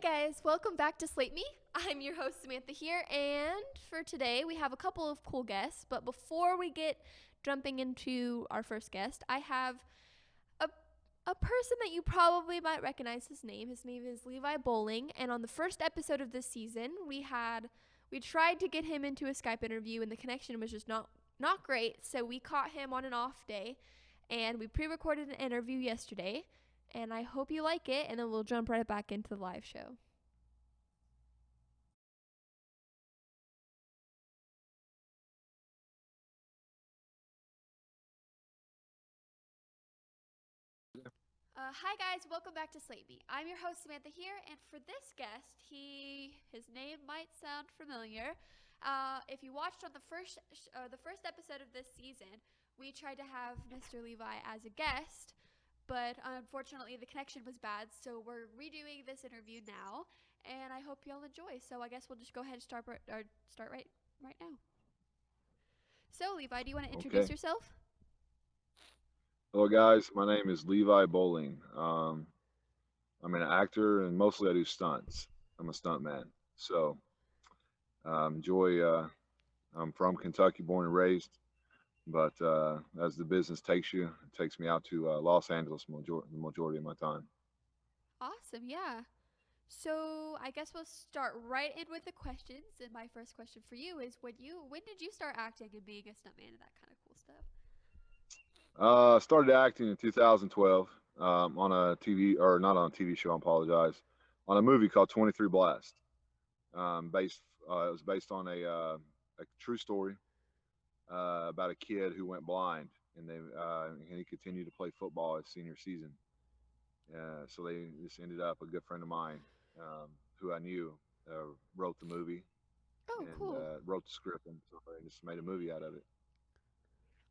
Hey guys, welcome back to Slate Me. I'm your host Samantha here, and for today we have a couple of cool guests. But before we get jumping into our first guest, I have a a person that you probably might recognize his name. His name is Levi Bowling, and on the first episode of this season, we tried to get him into a Skype interview, and the connection was just not great. So we caught him on an off day, and we pre-recorded an interview yesterday. And I hope you like it, and then we'll jump right back into the live show. Hi guys, welcome back to Slate Me. I'm your host Samantha here, and for this guest, his name might sound familiar. If you watched on the first episode of this season, we tried to have Mr. Levi as a guest, but unfortunately the connection was bad, so we're redoing this interview now, and I hope y'all enjoy. So I guess we'll just go ahead and start right now. So Levi, do you want to introduce Okay. yourself? Hello, guys. My name is Levi Bowling. I'm an actor, and mostly I do stunts. I'm a stunt man. So, enjoy. I'm from Kentucky, born and raised. But as the business takes you, it takes me out to Los Angeles the majority of my time. Awesome, yeah. So I guess we'll start right in with the questions. And my first question for you is, when did you start acting and being a stuntman and that kind of cool stuff? Started acting in 2012 on a TV, or not on a TV show. I apologize. On a movie called 23 Blast. Based, it was based on a true story about a kid who went blind, and he continued to play football his senior season. So they just ended up a good friend of mine who I knew wrote the movie Oh, and cool. wrote the script, and so they just made a movie out of it.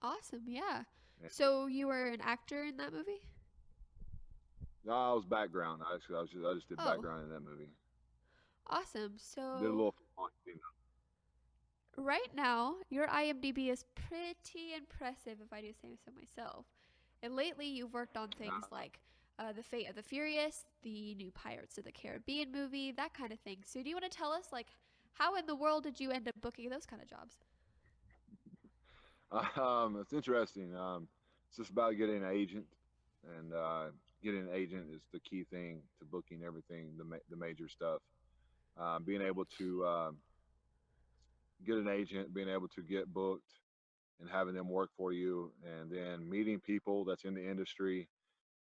Awesome, yeah. And So you were an actor in that movie? no, I was background. I just did Oh, background in that movie. awesome. Did a So little fun, you know. right now, your IMDb is pretty impressive, if I do say so myself. And lately, you've worked on things like The Fate of the Furious, the new Pirates of the Caribbean movie, that kind of thing. So, do you want to tell us, like, how in the world did you end up booking those kind of jobs? It's interesting. It's just about getting an agent, and getting an agent is the key thing to booking everything, the major stuff. Being able to get an agent, being able to get booked, and having them work for you, and then meeting people that's in the industry,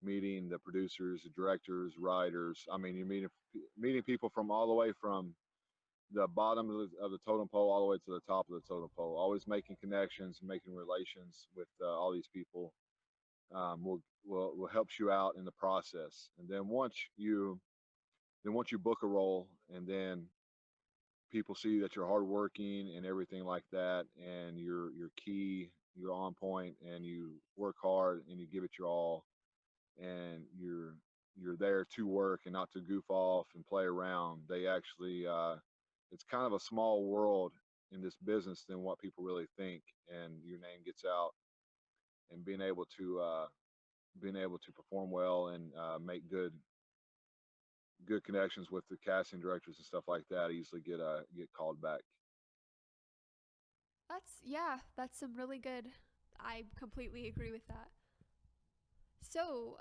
meeting the producers, the directors, writers. I mean, you're meeting people from all the way from the bottom of the totem pole all the way to the top of the totem pole. Always making connections, making relations with all these people will helps you out in the process. And then once you book a role, and then people see that you're hardworking and everything like that, and you're key, you're on point, and you work hard and you give it your all, and you're there to work and not to goof off and play around. They actually it's kind of a small world in this business than what people really think, and your name gets out, and being able to perform well and make good connections with the casting directors and stuff like that, easily get called back. That's some really good. I completely agree with that. So,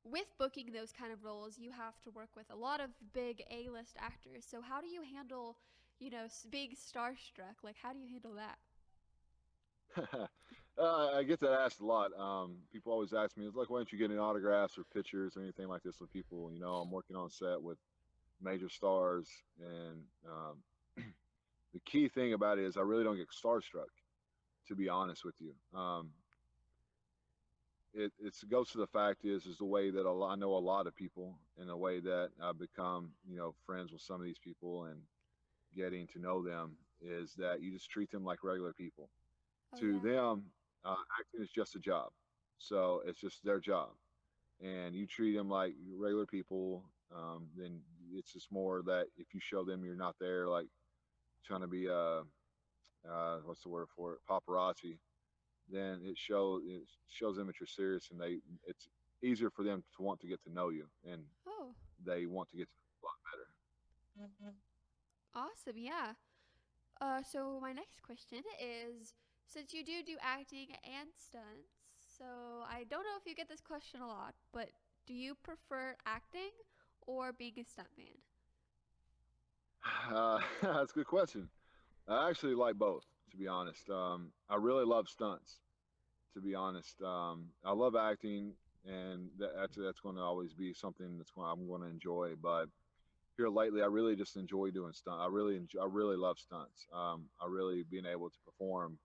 with booking those kind of roles, you have to work with a lot of big A-list actors. So, how do you handle, big starstruck? Like, how do you handle that? I get that asked a lot. People always ask me, it's like, why don't you get any autographs or pictures or anything like this with people? I'm working on set with major stars, and the key thing about it is I really don't get starstruck, to be honest with you. It goes to the fact is the way that I know a lot of people, and the way that I've become, friends with some of these people and getting to know them, is that you just treat them like regular people. Oh To yeah. them, acting is just a job. So it's just their job, and you treat them like regular people. Then it's just more that if you show them you're not there, like trying to be what's the word for it, paparazzi, then it shows them that you're serious, and it's easier for them to want to get to know you, and Oh, they want to get to know you. Awesome. Yeah. So my next question is, since you do acting and stunts, so I don't know if you get this question a lot, but do you prefer acting or being a stuntman? That's a good question. I actually like both, to be honest. I really love stunts, to be honest. I love acting, and that's going to always be something I'm going to enjoy. But here lately, I really just enjoy doing stunt. I really love stunts. I really being able to perform,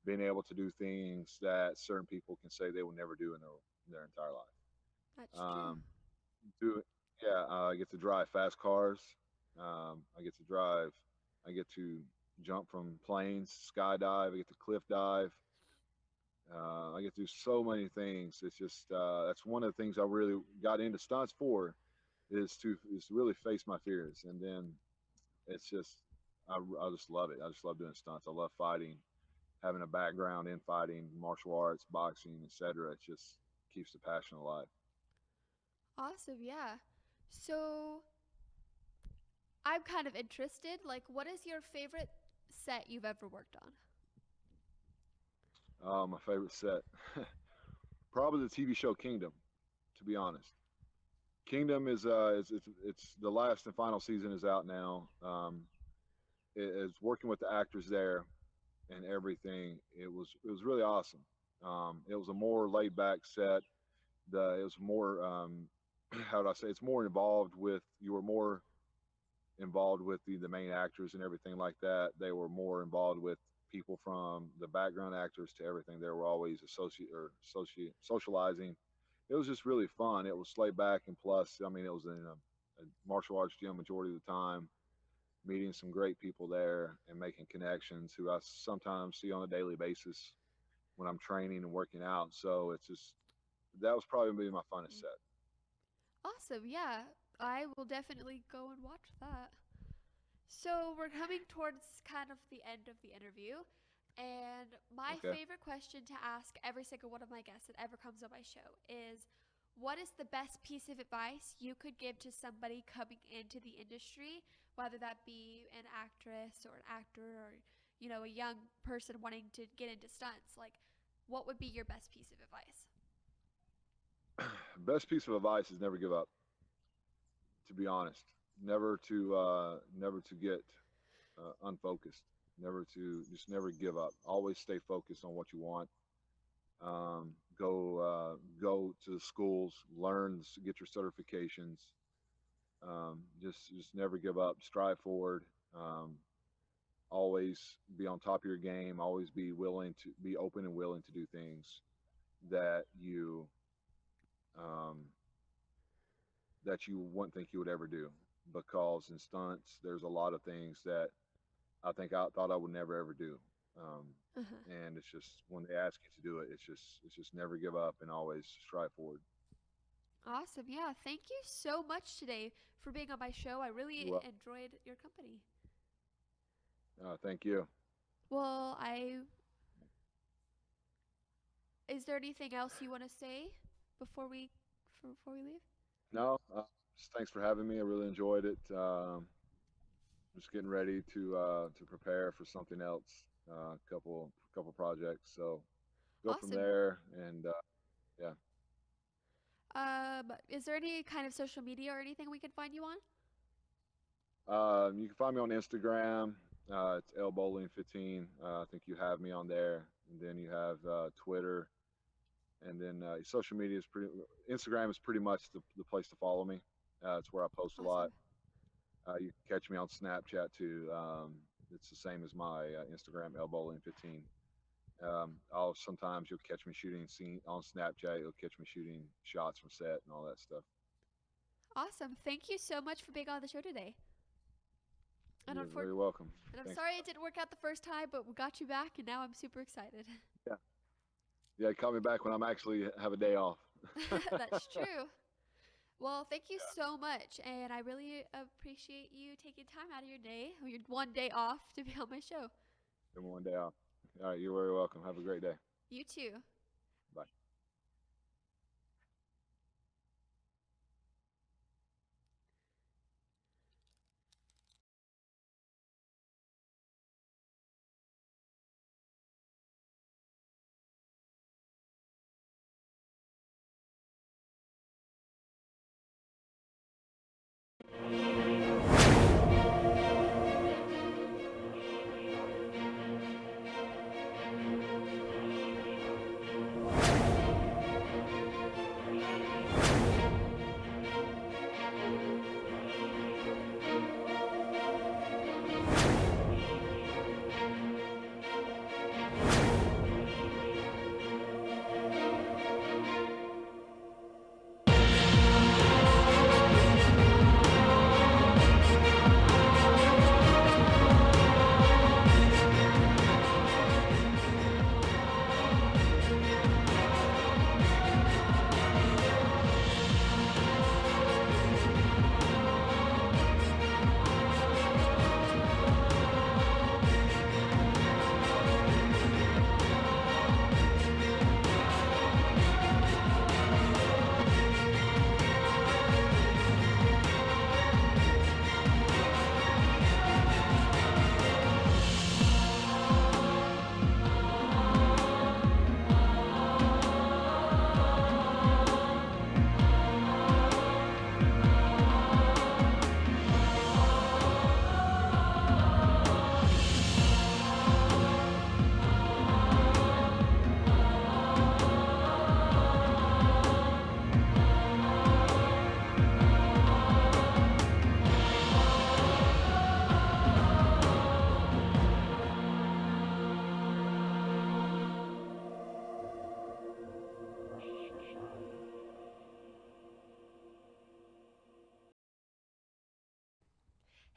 being able to do things that certain people can say they will never do in their entire life. That's true. Um, do yeah, I get to drive fast cars. I get to drive. I get to jump from planes, skydive. I get to cliff dive. I get to do so many things. It's just that's one of the things I really got into stunts for, is to really face my fears, and then it's just I just love it. I just love doing stunts. I love fighting, having a background in fighting, martial arts, boxing, etc. It just keeps the passion alive. Awesome. Yeah. So I'm kind of interested. Like, what is your favorite set you've ever worked on? My favorite set, probably the TV show Kingdom. To be honest, Kingdom it's the last and final season is out now. It's working with the actors there and everything. It was really awesome. It was a more laid back set. It was more how do I say? It's more involved with you were more involved with the main actors and everything like that. They were more involved with people from the background actors to everything. They were always socializing. It was just really fun. It was laid back, and plus, I mean, it was in a martial arts gym majority of the time, meeting some great people there and making connections who I sometimes see on a daily basis when I'm training and working out. So it's just that was probably my funnest set. Awesome. Yeah. I will definitely go and watch that. So we're coming towards kind of the end of the interview. And my Okay. favorite question to ask every single one of my guests that ever comes on my show is, what is the best piece of advice you could give to somebody coming into the industry, whether that be an actress or an actor or, a young person wanting to get into stunts? Like, what would be your best piece of advice? Best piece of advice is never give up. To be honest, never to get unfocused. Never give up. Always stay focused on what you want. Go to the schools, learn, get your certifications. Just never give up. Strive forward. Um, Always be on top of your game. Always be open and willing to do things that um, you wouldn't think you would ever do. Because in stunts, there's a lot of things that I thought I would never ever do. Um, Uh-huh. and it's just when they ask you to do it, it's just never give up and always strive forward. Awesome. Yeah. Thank you so much today for being on my show. I You're really welcome. enjoyed your company. Thank you. Well, is there anything else you want to say before we leave? No, just thanks for having me. I really enjoyed it. Just getting ready to prepare for something else, couple projects. So go from Awesome. there, and yeah. Is there any kind of social media or anything we can find you on? You can find me on Instagram. It's lbowling15. I think you have me on there, and then you have Twitter, and then social media is pretty. Instagram is pretty much the place to follow me. It's where I post a lot. Awesome. You can catch me on Snapchat too. It's the same as my Instagram, lbowling15. I'll sometimes you'll catch me shooting scene on Snapchat. You'll catch me shooting shots from set and all that stuff. Awesome. Thank you so much for being on the show today. And, You're unfor- very welcome. and I'm Thanks. sorry it didn't work out the first time, but we got you back, and now I'm super excited. Yeah, yeah. Call me back when I'm actually have a day off. That's true. Well, thank you so much, and I really appreciate you taking time out of your day, or your one day off, to be on my show. Give me one day off. All right, you're very welcome. Have a great day. You too. Bye.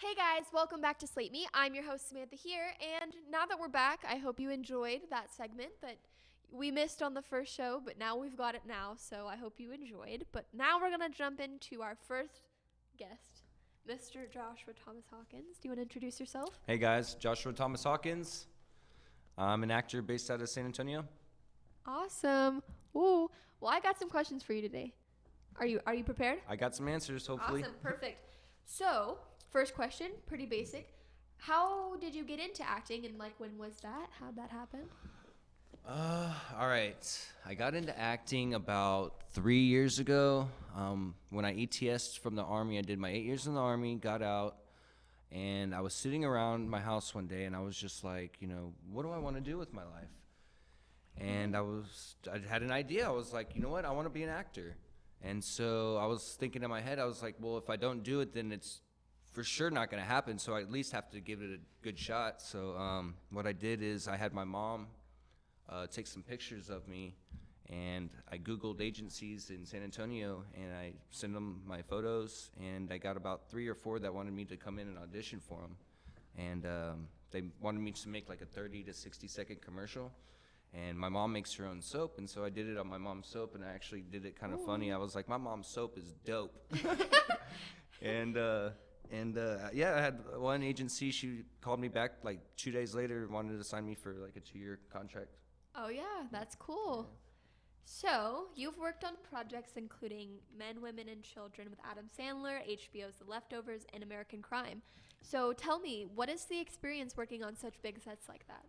Hey guys, welcome back to Slate Me. I'm your host Samantha here, and now that we're back, I hope you enjoyed that segment that we missed on the first show, but now we've got it now, so I hope you enjoyed. But now we're going to jump into our first guest, Mr. Joshua Thomas Hawkins. Do you want to introduce yourself? Hey guys, Joshua Thomas Hawkins. I'm an actor based out of San Antonio. Awesome. Ooh. Well, I got some questions for you today. Are you prepared? I got some answers, hopefully. Awesome. Perfect. So, first question, pretty basic. How did you get into acting, and when was that? How'd that happen? All right. I got into acting about 3 years ago. When I ETS'd from the Army, I did my 8 years in the Army, got out, and I was sitting around my house one day, and I was just like, what do I want to do with my life? And I had an idea. I was like, you know what? I want to be an actor. And so I was thinking in my head, I was like, well, if I don't do it, then it's for sure not going to happen. So I at least have to give it a good shot. So what I did is I had my mom take some pictures of me, and I Googled agencies in San Antonio, and I sent them my photos, and I got about 3 or 4 that wanted me to come in and audition for them. And they wanted me to make like a 30 to 60-second commercial. And my mom makes her own soap, and so I did it on my mom's soap, and I actually did it kind of funny. I was like, my mom's soap is dope. And yeah, I had one agency, she called me back like 2 days later, wanted to sign me for like a 2-year contract. Oh yeah, that's cool. Yeah. So, you've worked on projects including Men, Women, and Children with Adam Sandler, HBO's The Leftovers, and American Crime. So, tell me, what is the experience working on such big sets like that?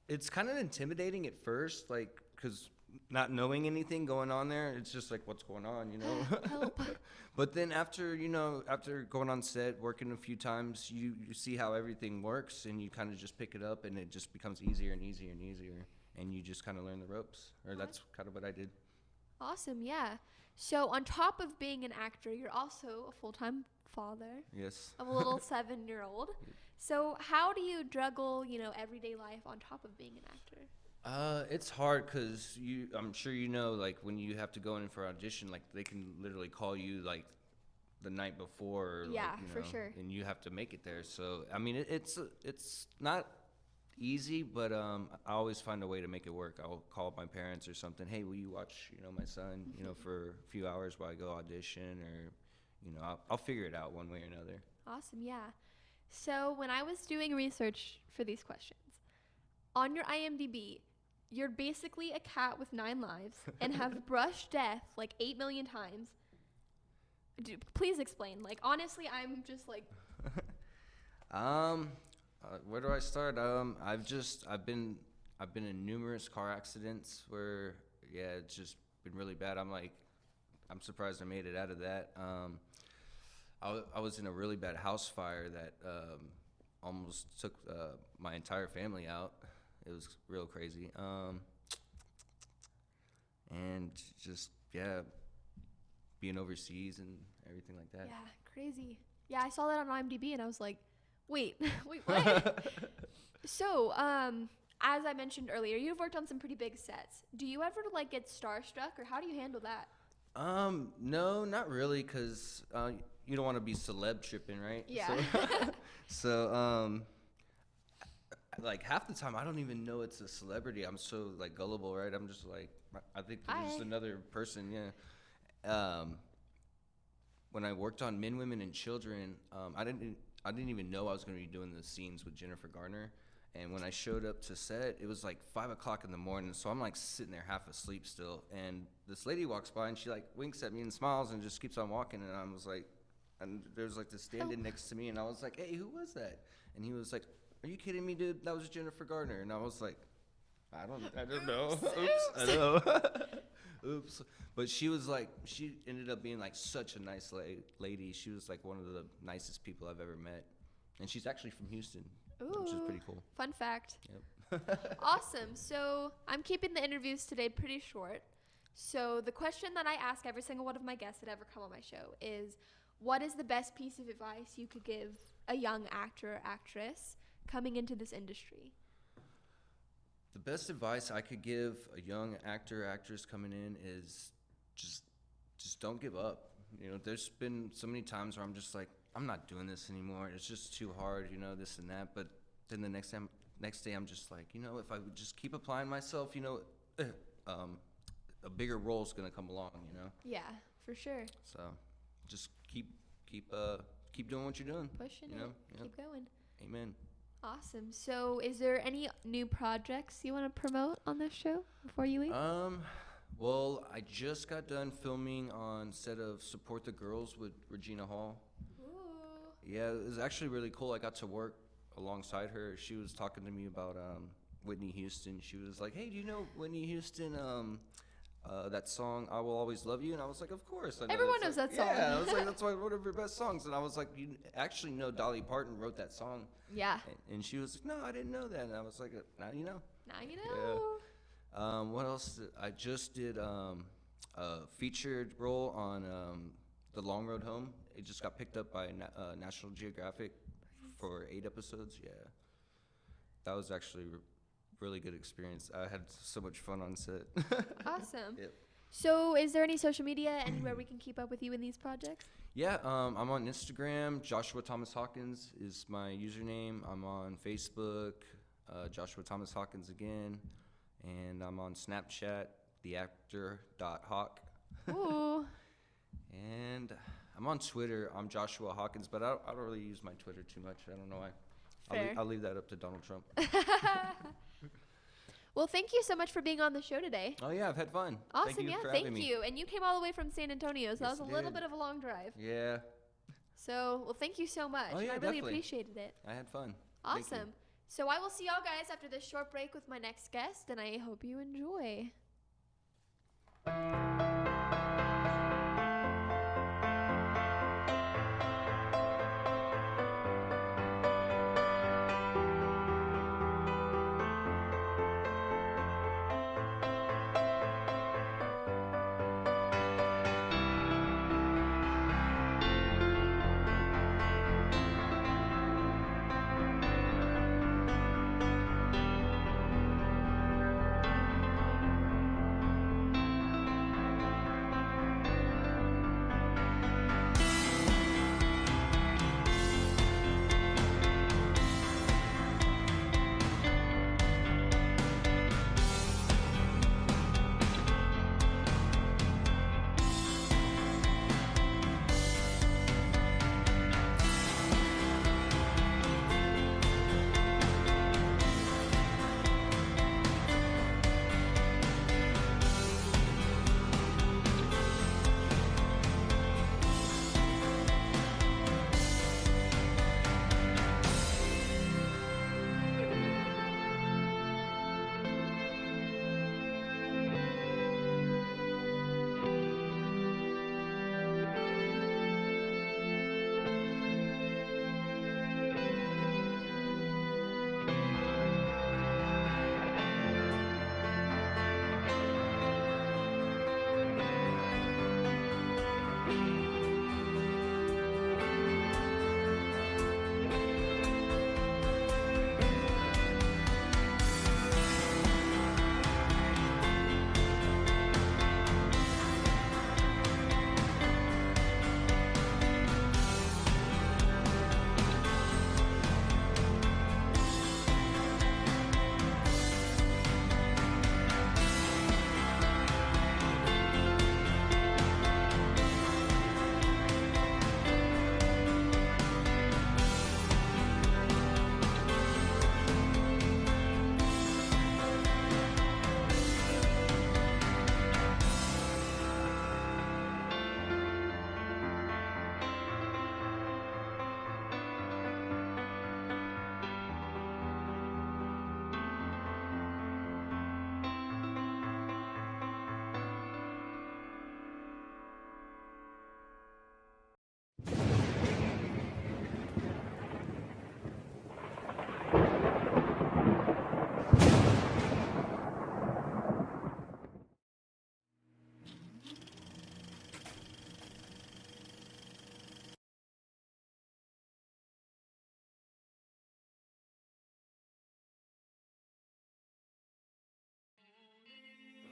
It's kind of intimidating at first, like, because not knowing anything going on there, it's just like, what's going on, Help. But then after going on set, working a few times, you see how everything works, and you kind of just pick it up, and it just becomes easier and easier and easier, and you just kind of learn the ropes, or that's kind of what I did. Awesome, yeah. So on top of being an actor, you're also a full-time father. Yes. Of a little 7-year-old. So how do you juggle, everyday life on top of being an actor? It's hard because I'm sure like when you have to go in for audition, like they can literally call you like the night before. Yeah, like, for sure. And you have to make it there. So I mean, it's not easy, but I always find a way to make it work. I'll call my parents or something. Hey, will you watch my son for a few hours while I go audition, or I'll figure it out one way or another. Awesome, yeah. So when I was doing research for these questions, on your IMDb, you're basically a cat with 9 lives and have brushed death like 8 million times. Please explain. Like, honestly, I'm just like... Where do I start? I've been in numerous car accidents where, yeah, it's just been really bad. I'm surprised I made it out of that. I was in a really bad house fire that almost took my entire family out. It was real crazy. And just, yeah, being overseas and everything like that. Yeah, crazy. Yeah, I saw that on IMDb and I was like, wait, what? So, as I mentioned earlier, you've worked on some pretty big sets. Do you ever get starstruck, or how do you handle that? No, not really, because you don't want to be celeb tripping, right? Yeah. So like half the time I don't even know it's a celebrity. I'm so gullible, right? I'm just like, I think they're just another person. Yeah. When I worked on Men, Women, and Children, I didn't even know I was going to be doing the scenes with Jennifer Garner. And when I showed up to set, it was 5 o'clock in the morning. So I'm sitting there half asleep still. And this lady walks by and she winks at me and smiles and just keeps on walking. And I was like, and there's this stand-in next to me. And I was like, hey, who was that? And he was like, are you kidding me, dude? That was Jennifer Garner. And I was like, I don't know. Oops. I know. Oops. But she was she ended up being such a nice lady. She was one of the nicest people I've ever met. And she's actually from Houston. Ooh, which is pretty cool. Fun fact. Yep. Awesome. So I'm keeping the interviews today pretty short. So the question that I ask every single one of my guests that ever come on my show is, what is the best piece of advice you could give a young actor or actress coming into this industry? The best advice I could give a young actor or actress coming in is just don't give up. There's been so many times where I'm just like, I'm not doing this anymore. It's just too hard, you know, this and that. But then the next day, I'm just like, you know, if I would just keep applying myself, you know, a bigger role's gonna come along, you know. Yeah, for sure. So, just keep doing what you're doing. Pushing you it. know? Yep. Keep going. Amen. Awesome. So, is there any new projects you want to promote on this show before you leave? Well, I just got done filming on set of Support the Girls with Regina Hall. Ooh. Yeah, it was actually really cool. I got to work alongside her. She was talking to me about Whitney Houston. She was like, "Hey, do you know Whitney Houston? That song, I Will Always Love You?" And I was like, "Of course, I know." Everyone knows that song. Yeah, I was like, "That's one of her best songs." And I was like, "You actually know Dolly Parton wrote that song?" Yeah. And she was like, "No, I didn't know that." And I was like, "Now you know." Now you know. What else? I just did a featured role on The Long Road Home. It just got picked up by National Geographic for 8 episodes. Yeah, that was actually really good experience. I had so much fun on set. Awesome. Yep. So, is there any social media anywhere we can keep up with you in these projects? Yeah, I'm on Instagram. Joshua Thomas Hawkins is my username. I'm on Facebook, Joshua Thomas Hawkins again. And I'm on Snapchat, theactor.hawk. Ooh. And I'm on Twitter. I'm Joshua Hawkins, but I don't really use my Twitter too much. I don't know why. Fair. I'll leave that up to Donald Trump. Well, thank you so much for being on the show today. Oh, yeah, I've had fun. Awesome, Thank thank you. And you came all the way from San Antonio, so that Yes, was a I little did. bit of a long drive. Yeah, So, well, thank you so much. Oh, yeah, I really definitely. appreciated it. I had fun. Thank you. Awesome. So I will see y'all guys after this short break with my next guest, and I hope you enjoy.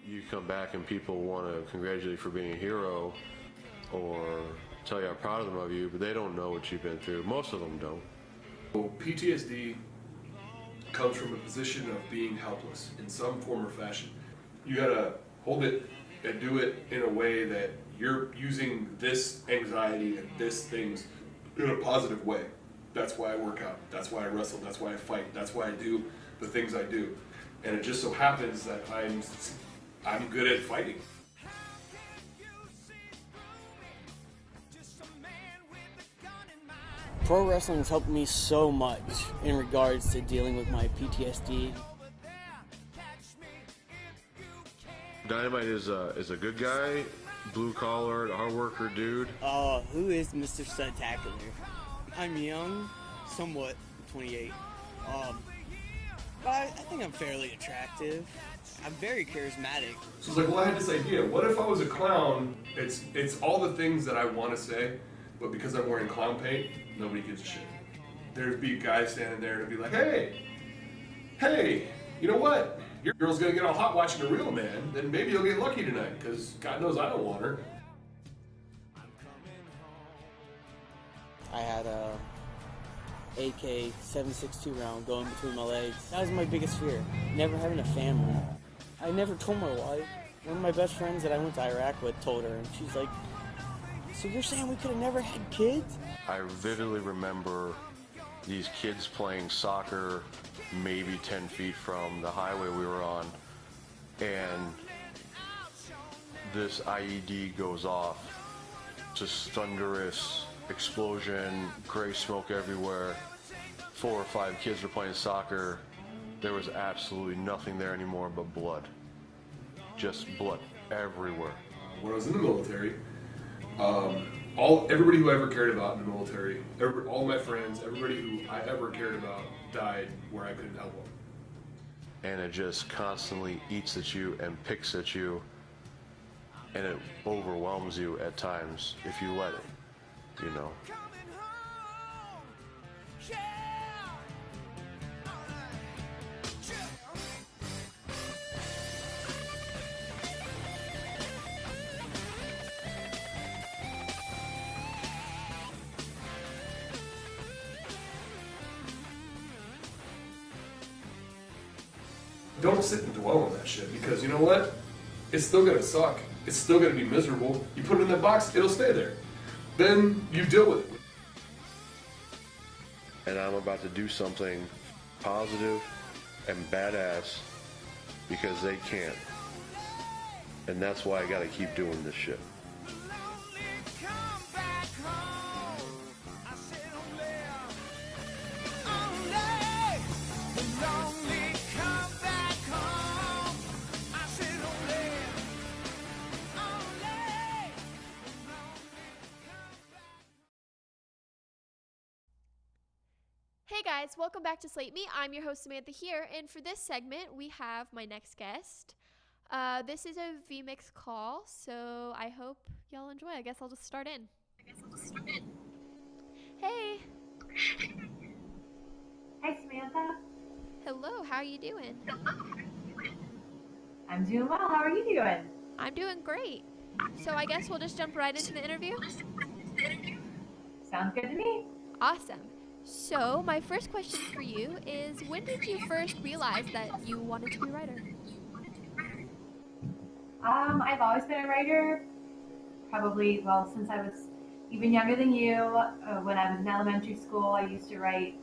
You come back and people want to congratulate you for being a hero, or tell you how proud of them of you, but they don't know what you've been through. Most of them don't. Well, PTSD comes from a position of being helpless in some form or fashion. You gotta hold it and do it in a way that you're using this anxiety and this things in a positive way. That's why I work out. That's why I wrestle. That's why I fight. That's why I do the things I do. And it just so happens that I'm good at fighting. Pro wrestling has helped me so much in regards to dealing with my PTSD. Dynamite is a good guy, blue collar, hard worker dude. Who is Mr. Studtacular? I'm young, somewhat, 28. But I think I'm fairly attractive. I'm very charismatic. So it's like, well, I had this idea. What if I was a clown? It's all the things that I want to say, but because I'm wearing clown paint, nobody gives a shit. There'd be guys standing there and be like, hey, you know what? Your girl's gonna get all hot watching a real man, then maybe you'll get lucky tonight, because God knows I don't want her. I had a AK 7.62 round going between my legs. That was my biggest fear, never having a family. I never told my wife. One of my best friends that I went to Iraq with told her, and she's like, so you're saying we could have never had kids? I vividly remember these kids playing soccer maybe 10 feet from the highway we were on, and this IED goes off, just thunderous explosion, gray smoke everywhere. 4 or 5 kids were playing soccer. There was absolutely nothing there anymore but blood. Just blood everywhere. When I was in the military, everybody who I ever cared about in the military, all my friends, everybody who I ever cared about died where I couldn't help them. And it just constantly eats at you and picks at you, and it overwhelms you at times if you let it, you know. Don't sit and dwell on that shit, because you know what? It's still gonna suck. It's still gonna be miserable. You put it in that box, it'll stay there. Then you deal with it. And I'm about to do something positive and badass because they can't. And that's why I gotta keep doing this shit. Hey guys, welcome back to Slate Me. I'm your host Samantha here, and for this segment, we have my next guest. This is a VMix call, so I hope y'all enjoy. I guess I'll just start in. Hey. Hi, Samantha. Hello, how are you doing? I'm doing well. How are you doing? I'm doing great. So I guess we'll just jump right into the interview? Sounds good to me. Awesome. So my first question for you is, when did you first realize that you wanted to be a writer? I've always been a writer, probably, well, since I was even younger than you. When I was in elementary school, I used to write,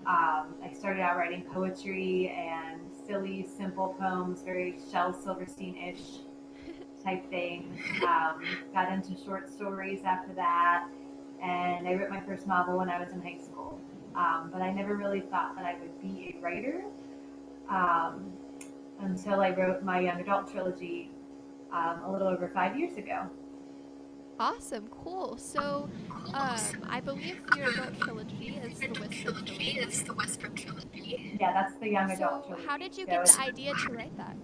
I started out writing poetry and silly, simple poems, very Shel Silverstein-ish type thing. Got into short stories after that, and I wrote my first novel when I was in high school. But I never really thought that I would be a writer until I wrote my young adult trilogy a little over 5 years ago. Awesome, cool. So, I believe your adult trilogy is the Whisper trilogy. Yeah, that's the young adult So, trilogy. how did you get the idea to write that?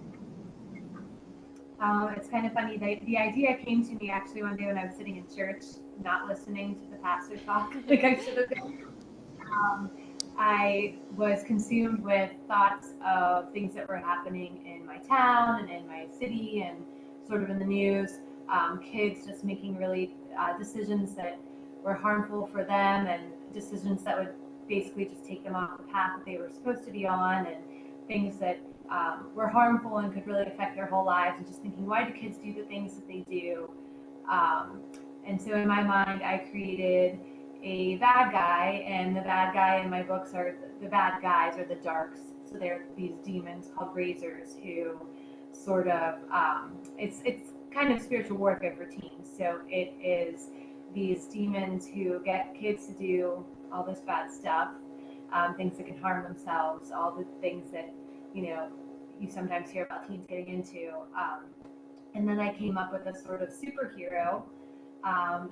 It's kind of funny. The idea came to me actually one day when I was sitting in church, not listening to the pastor talk like I should have been. I was consumed with thoughts of things that were happening in my town and in my city and sort of in the news. Kids just making really decisions that were harmful for them and decisions that would basically just take them off the path that they were supposed to be on, and things that were harmful and could really affect their whole lives, and just thinking, why do kids do the things that they do? And so in my mind, I created a bad guy, and the bad guy in my books are the bad guys, or the darks. So they're these demons called razors who sort of, it's kind of spiritual warfare for teens. So it is these demons who get kids to do all this bad stuff, things that can harm themselves, all the things that, you sometimes hear about teens getting into. And then I came up with a sort of superhero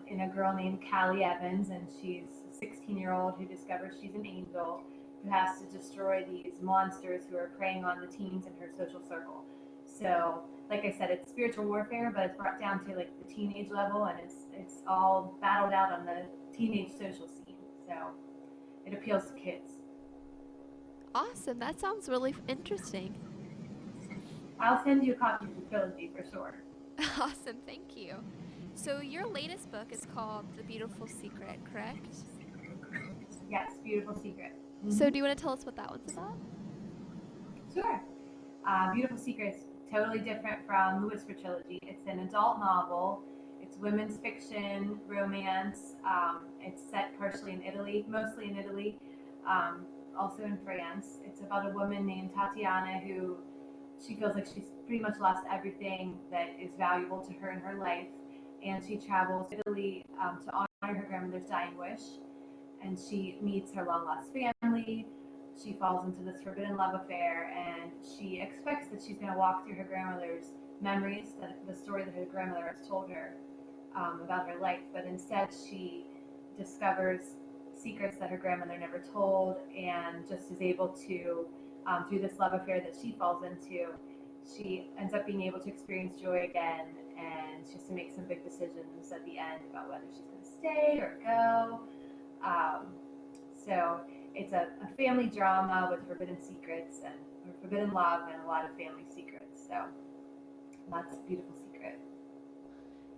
in a girl named Callie Evans, and she's a 16-year-old who discovers she's an angel who has to destroy these monsters who are preying on the teens in her social circle. So, like I said, it's spiritual warfare, but it's brought down to like the teenage level, and it's all battled out on the teenage social scene. So it appeals to kids. Awesome. That sounds really interesting. I'll send you a copy of the trilogy for sure. Awesome. Thank you. So your latest book is called The Beautiful Secret, correct? Yes, Beautiful Secret. So do you want to tell us what that one's about? Sure. Beautiful Secret is totally different from the Whisper trilogy. It's an adult novel. It's women's fiction, romance. It's set partially in Italy, mostly in Italy, also in France. It's about a woman named Tatiana who she feels like she's pretty much lost everything that is valuable to her in her life. And she travels to Italy to honor her grandmother's dying wish. And she meets her long-lost family. She falls into this forbidden love affair, and she expects that she's going to walk through her grandmother's memories, the story that her grandmother has told her about her life. But instead, she discovers secrets that her grandmother never told, and just is able to, through this love affair that she falls into, she ends up being able to experience joy again, and she has to make some big decisions at the end about whether she's going to stay or go. So it's a family drama with forbidden secrets and forbidden love and a lot of family secrets. So that's a beautiful secret.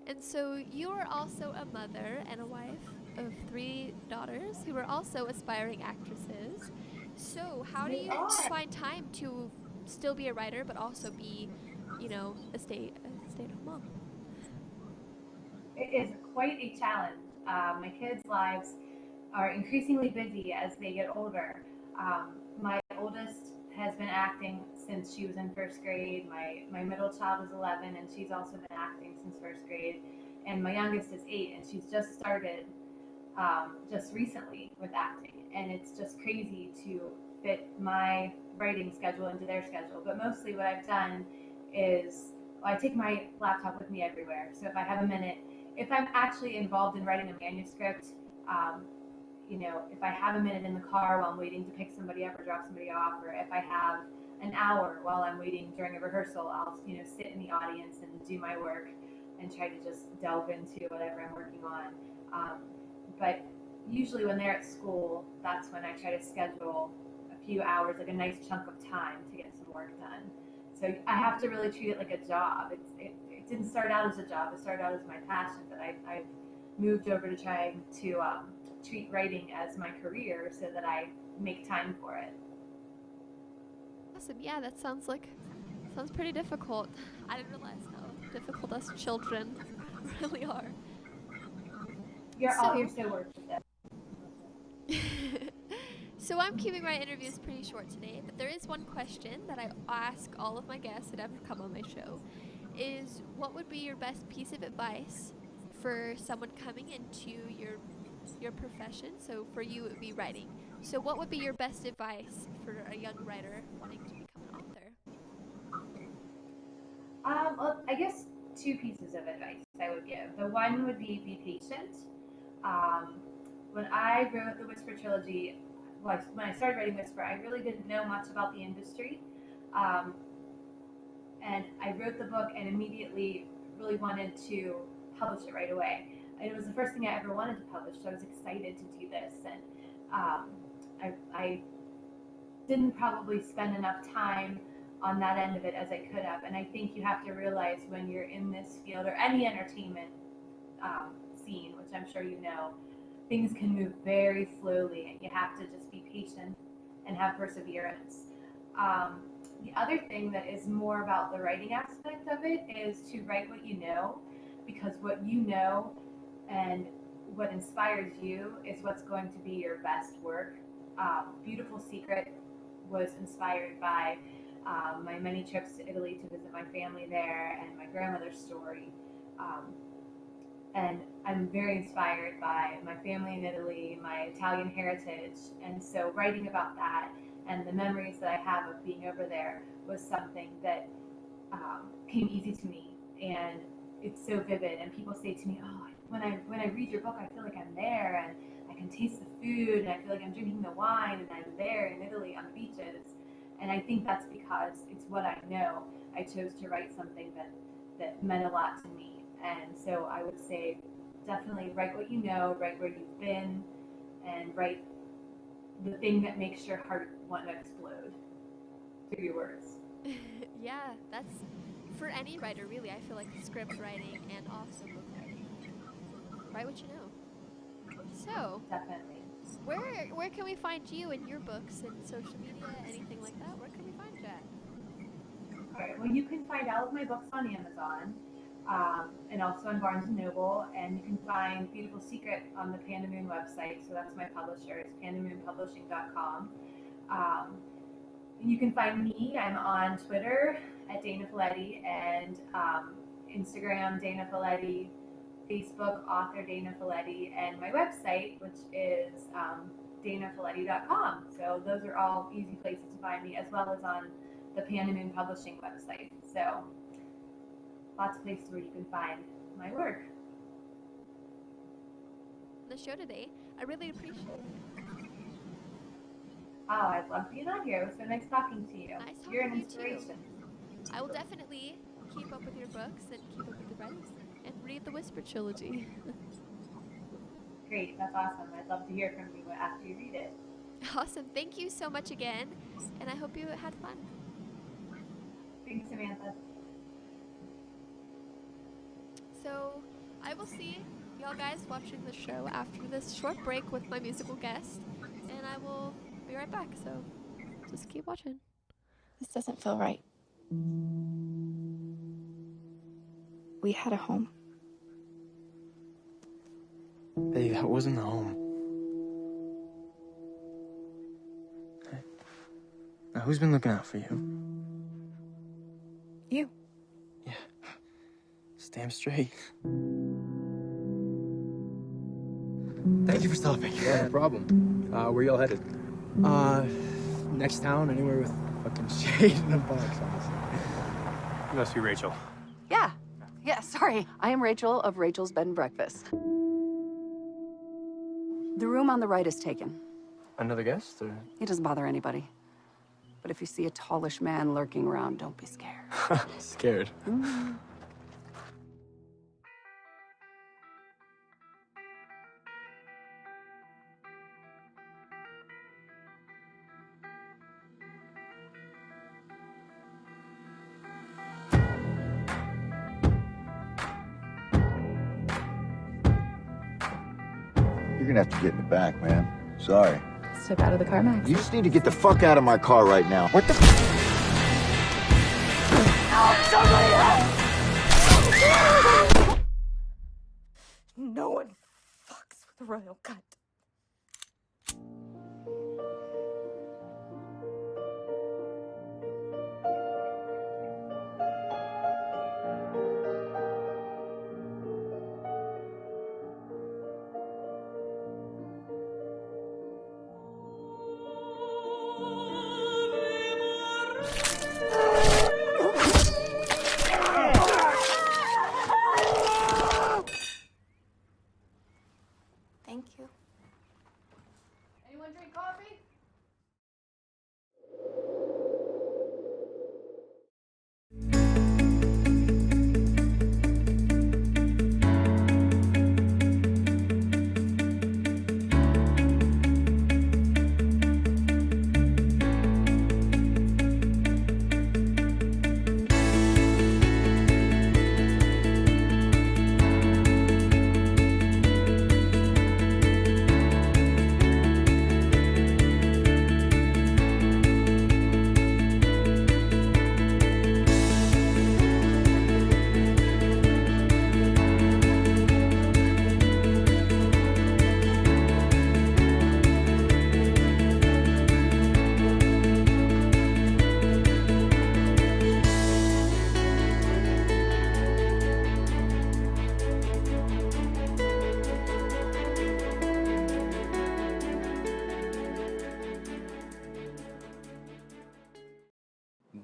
And so you are also a mother and a wife of 3 daughters who are also aspiring actresses. So how do you find time to still be a writer but also be, a stay-at-home mom? It is quite a challenge. My kids' lives are increasingly busy as they get older. My oldest has been acting since she was in first grade. My middle child is 11, and she's also been acting since first grade. And my youngest is 8, and she's just started just recently with acting. And it's just crazy to fit my writing schedule into their schedule. But mostly what I've done is I take my laptop with me everywhere. So if I have a minute, if I'm actually involved in writing a manuscript, if I have a minute in the car while I'm waiting to pick somebody up or drop somebody off, or if I have an hour while I'm waiting during a rehearsal, I'll sit in the audience and do my work and try to just delve into whatever I'm working on. But usually when they're at school, that's when I try to schedule a few hours, like a nice chunk of time to get some work done. So I have to really treat it like a job. It didn't start out as a job. It started out as my passion, but I've moved over to trying to treat writing as my career so that I make time for it. Awesome. Yeah, that sounds pretty difficult. I didn't realize how difficult us children really are. You're so worth it. So I'm keeping my interviews pretty short today, but there is one question that I ask all of my guests that ever come on my show, is what would be your best piece of advice for someone coming into your profession? So for you, it would be writing. So what would be your best advice for a young writer wanting to become an author? Well, I guess 2 pieces of advice I would give. The one would be patient. When I wrote the Whisper trilogy, when I started writing Whisper, I really didn't know much about the industry. And I wrote the book and immediately really wanted to publish it right away. And it was the first thing I ever wanted to publish, so I was excited to do this. And I didn't probably spend enough time on that end of it as I could have. And I think you have to realize when you're in this field or any entertainment scene, which I'm sure you know, things can move very slowly and you have to just be patient and have perseverance. The other thing that is more about the writing aspect of it is to write what you know, because what you know and what inspires you is what's going to be your best work. Beautiful Secret was inspired by my many trips to Italy to visit my family there and my grandmother's story. And I'm very inspired by my family in Italy, my Italian heritage, and so writing about that and the memories that I have of being over there was something that came easy to me, and it's so vivid. And people say to me, "Oh, when I read your book, I feel like I'm there, and I can taste the food, and I feel like I'm drinking the wine, and I'm there in Italy on the beaches." And I think that's because it's what I know. I chose to write something that meant a lot to me. And so I would say definitely write what you know, write where you've been, and write the thing that makes your heart want to explode through your words. Yeah, that's for any writer, really. I feel like script writing and also book writing. Write what you know. So, Definitely. where can we find you and your books and social media, anything like that? Where can we find you at? All right. Well, you can find all of my books on Amazon, and also on Barnes and Noble, and you can find Beautiful Secret on the Pan and Moon website. So that's my publisher. It's panandmoonpublishing.com. You can find me. I'm on Twitter at Dana Folletti, and Instagram Dana Folletti, Facebook author Dana Folletti, and my website, which is danafolletti.com. So those are all easy places to find me, as well as on the Pan and Moon Publishing website. So lots of places where you can find my work. The show today, I really appreciate it. Oh, I love being on here. It was so nice talking to you. Nice talking You're an to you too. inspiration. I will definitely keep up with your books and keep up with the writings and read the Whisper trilogy. Great, that's awesome. I'd love to hear from you after you read it. Awesome. Thank you so much again, and I hope you had fun. Thanks, Samantha. So I will see y'all guys watching the show after this short break with my musical guest, and I will be right back. So just keep watching. This doesn't feel right. We had a home. Hey, that wasn't the home. Hey. Now, who's been looking out for you? You. Yeah. It's damn straight. Thank you for stopping. Yeah, no problem. Where y'all headed? Next town, anywhere with fucking shade in a box, honestly. You must be Rachel. Yeah, sorry. I am Rachel of Rachel's Bed and Breakfast. The room on the right is taken. Another guest, or? He doesn't bother anybody. But if you see a tallish man lurking around, don't be scared. Scared. You're gonna have to get in the back, man. Sorry. Step out of the car, Max. You just need to get the fuck out of my car right now. What the No one fucks with a royal cut. Thank you.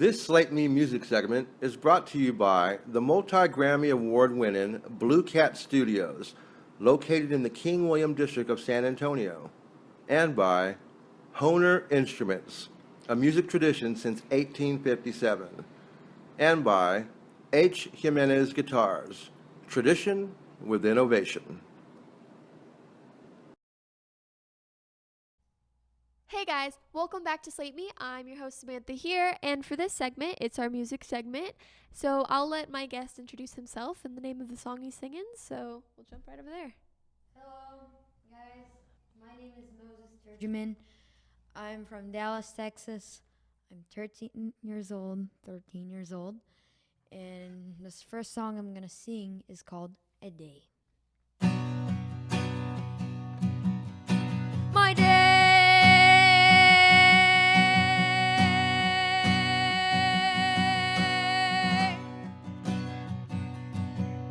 This Slate Me music segment is brought to you by the multi-Grammy Award-winning Blue Cat Studios, located in the King William District of San Antonio, and by Hohner Instruments, a music tradition since 1857, and by H. Jimenez Guitars, tradition with innovation. Hey guys, welcome back to Slate Me. I'm your host Samantha here, and for this segment, it's our music segment. So I'll let my guest introduce himself and the name of the song he's singing, so we'll jump right over there. Hello, guys. My name is Moses Turgeman. I'm from Dallas, Texas. I'm 13 years old, and this first song I'm going to sing is called A Day. My day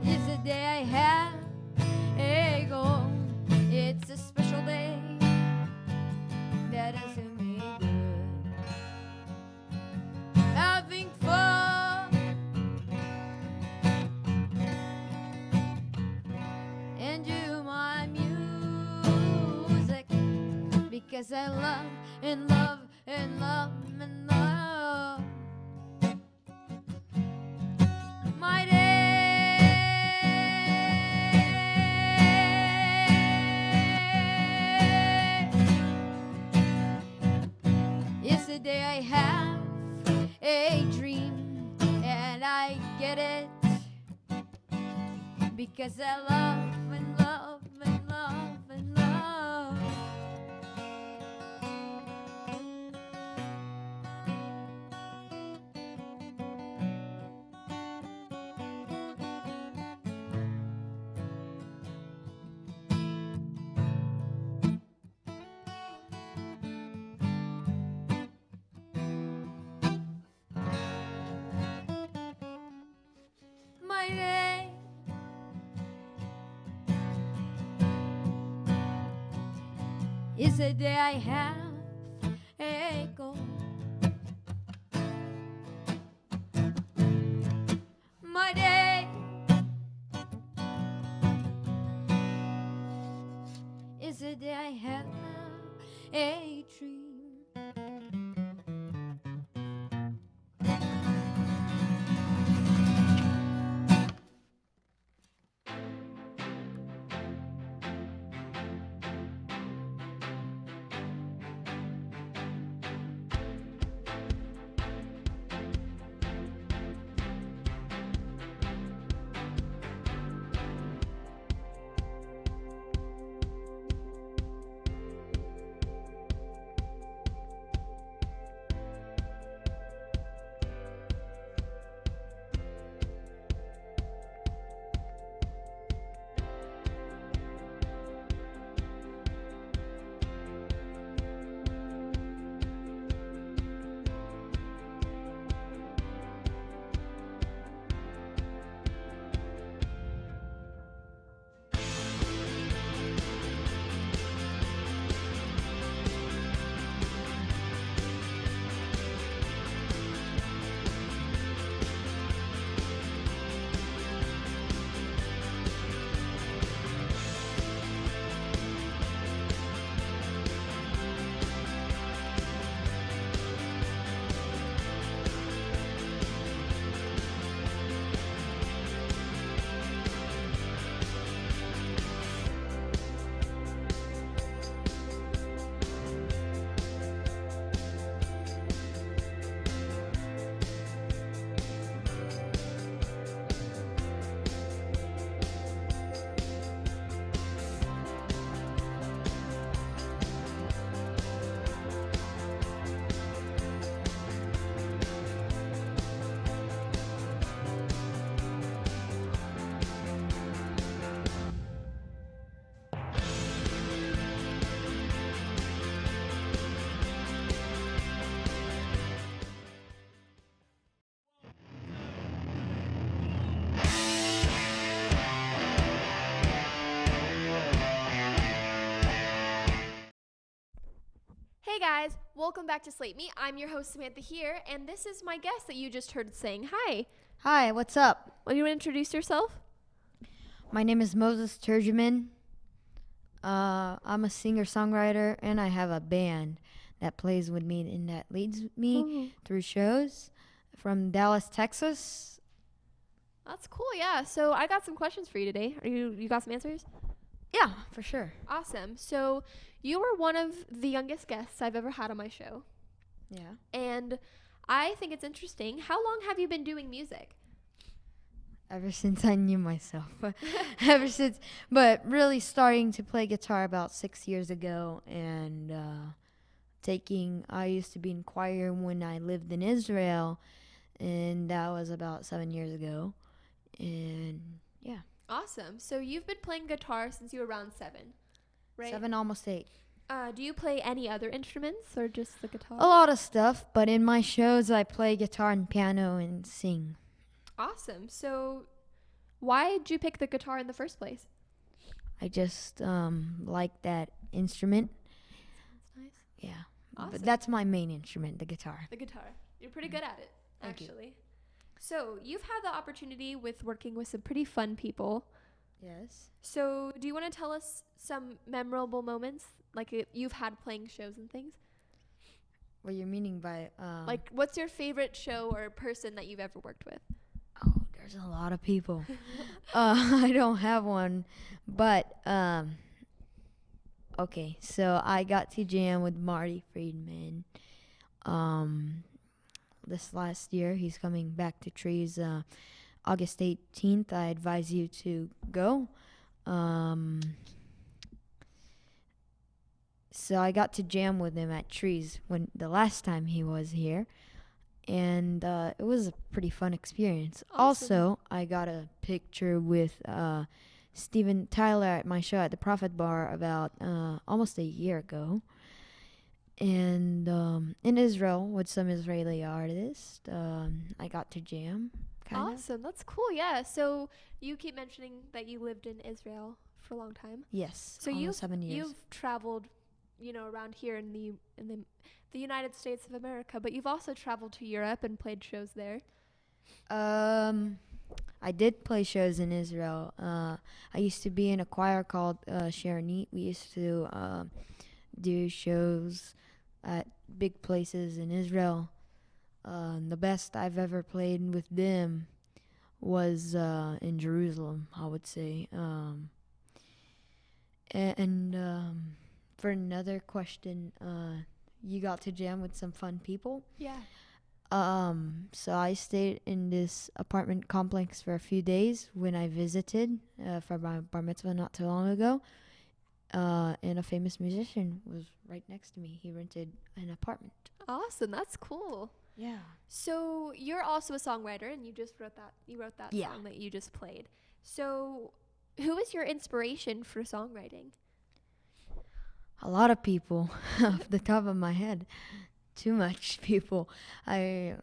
is a day I have a goal. It's a special day that has me good. Having fun and do my music because I love and love and love and love. My day is the day I have a dream and I get it because I love and love and love and love. My day is a day I have a goal. My day is a day I have a dream. guys, welcome back to Slate Me. I'm your host Samantha here, and this is my guest that you just heard saying hi. Hi, what's up? Will you introduce yourself? My name is Moses Turgeman. I'm a singer-songwriter, and I have a band that plays with me and that leads me through shows from Dallas, Texas. That's cool, yeah. So I got some questions for you today. You got some answers? Yeah, for sure. Awesome. So you were one of the youngest guests I've ever had on my show. Yeah. And I think it's interesting. How long have you been doing music? Ever since I knew myself. Ever since, but really starting to play guitar about 6 years ago, and I used to be in choir when I lived in Israel, and that was about 7 years ago. And yeah. Awesome. So you've been playing guitar since you were around 7, right? 7, almost 8. Do you play any other instruments or just the guitar? A lot of stuff, but in my shows I play guitar and piano and sing. Awesome. So why did you pick the guitar in the first place? I just like that instrument. Sounds nice. Yeah. Awesome. But that's my main instrument, the guitar. The guitar. You're pretty good at it, Thank actually. you. So you've had the opportunity with working with some pretty fun people. Yes. So do you want to tell us some memorable moments like you've had playing shows and things? What you're meaning by like, what's your favorite show or person that you've ever worked with? Oh, there's a lot of people. I don't have one, but okay. So I got to jam with Marty Friedman. This last year, he's coming back to Trees August 18th. I advise you to go. So I got to jam with him at Trees when the last time he was here. And it was a pretty fun experience. Awesome. Also, I got a picture with Steven Tyler at my show at the Prophet Bar about almost a year ago. And in Israel with some Israeli artists, I got to jam. Kinda. Awesome. That's cool. Yeah. So you keep mentioning that you lived in Israel for a long time. Yes. So almost 7 years. You've traveled, around here in the United States of America, but you've also traveled to Europe and played shows there. I did play shows in Israel. I used to be in a choir called Sharonit. We used to do shows at big places in Israel. The best I've ever played with them was in Jerusalem, I would say. And for another question, you got to jam with some fun people. Yeah. So I stayed in this apartment complex for a few days when I visited for my bar mitzvah not too long ago. And a famous musician was right next to me. He rented an apartment. Awesome. That's cool. Yeah. So you're also a songwriter, and you just wrote that. You wrote that song that you just played. So who is your inspiration for songwriting? A lot of people off the top of my head. Too much people. I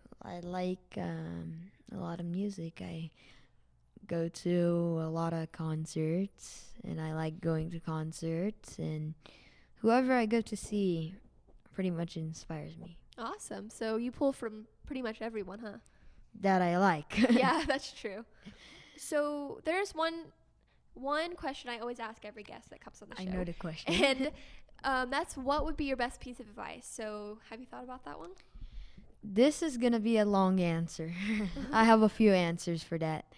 like a lot of music. I go to a lot of concerts, and I like going to concerts, and whoever I go to see pretty much inspires me. Awesome. So you pull from pretty much everyone, huh? That I like. Yeah, that's true. So there's one question I always ask every guest that comes on the show. I know the question. And that's, what would be your best piece of advice? So have you thought about that one? This is going to be a long answer. I have a few answers for that.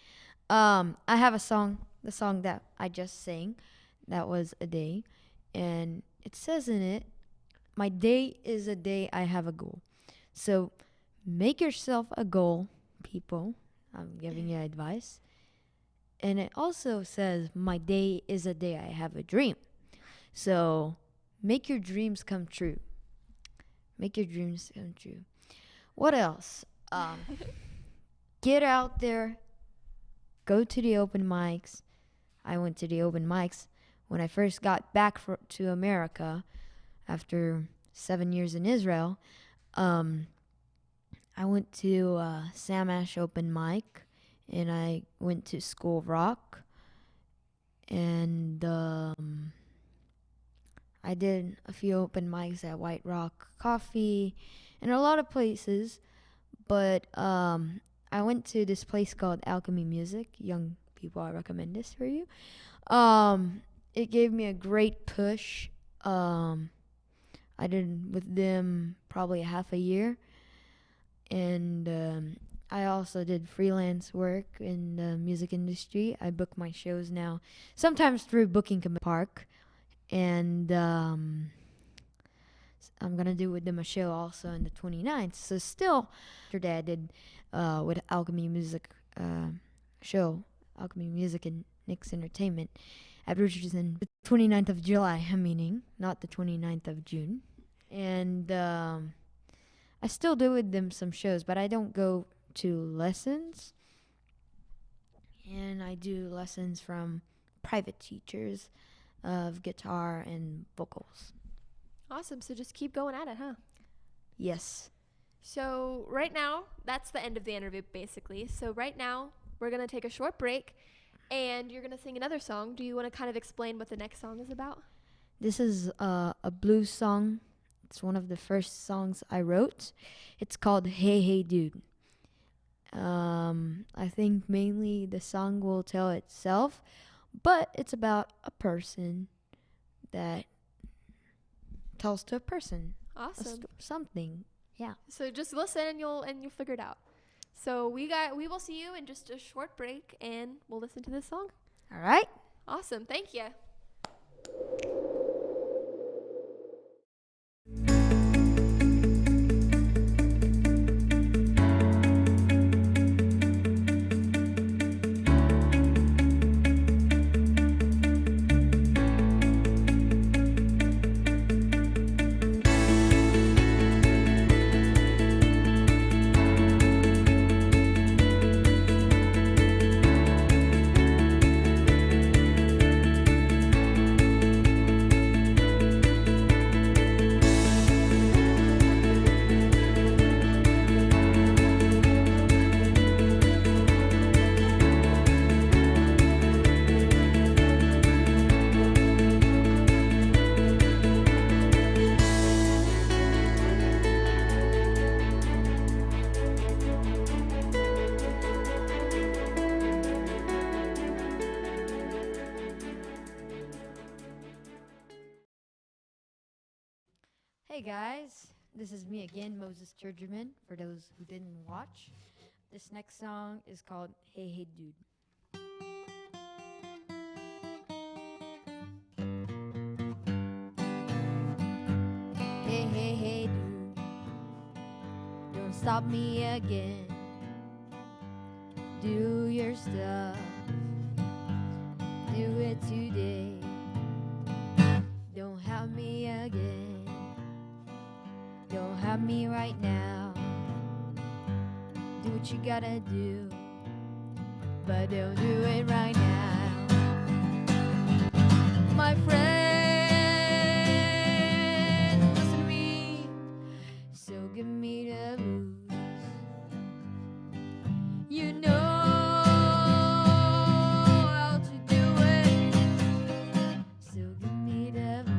I have a song, the song that I just sang, that was A Day. And it says in it, my day is a day I have a goal. So make yourself a goal, people. I'm giving you advice. And it also says, my day is a day I have a dream. So make your dreams come true. Make your dreams come true. What else? Get out there. Go to the open mics. I went to the open mics when I first got back to America after 7 years in Israel. I went to Sam Ash open mic, and I went to School of Rock, and I did a few open mics at White Rock Coffee and a lot of places, but I went to this place called Alchemy Music. Young people, I recommend this for you. It gave me a great push. I did with them probably half a year, and I also did freelance work in the music industry. I book my shows now, sometimes through Booking Park, and I'm gonna do with them a show also on the 29th. So still, yesterday I did with Alchemy Music show, Alchemy Music and Nick's Entertainment at Richardson, the 29th of July, meaning not the 29th of June. And I still do with them some shows, but I don't go to lessons. And I do lessons from private teachers of guitar and vocals. Awesome. So just keep going at it, huh? Yes. So right now, that's the end of the interview, basically. So right now, we're going to take a short break, and you're going to sing another song. Do you want to kind of explain what the next song is about? This is a blues song. It's one of the first songs I wrote. It's called Hey Hey Dude. I think mainly the song will tell itself, but it's about a person that tells to a person. Awesome. Something. Yeah. So just listen and you'll figure it out. So we will see you in just a short break, and we'll listen to this song. All right. Awesome. Thank you. Hey guys, this is me again, Moses Churgerman, for those who didn't watch. This next song is called Hey Hey Dude. Hey hey hey dude, don't stop me again. Do your stuff, do it today. Don't have me again. Don't have me right now. Do what you gotta do, but don't do it right now. My friend, listen to me. So give me the blues. You know how to do it. So give me the blues.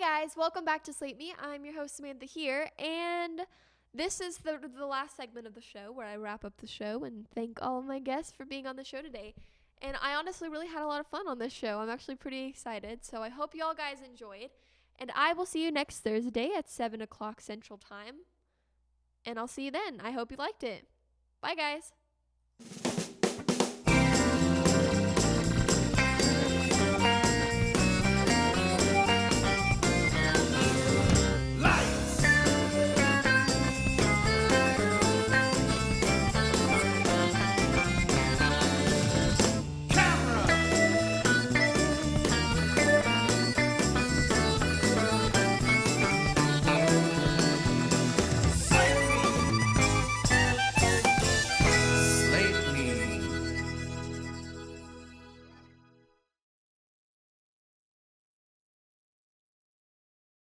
guys, welcome back to Slate Me. I'm your host Samantha here, and this is the last segment of the show where I wrap up the show and thank all of my guests for being on the show today. And I honestly really had a lot of fun on this show. I'm actually pretty excited, so I hope you all guys enjoyed. And I will see you next Thursday at 7 o'clock Central Time. And I'll see you then. I hope you liked it. Bye, guys.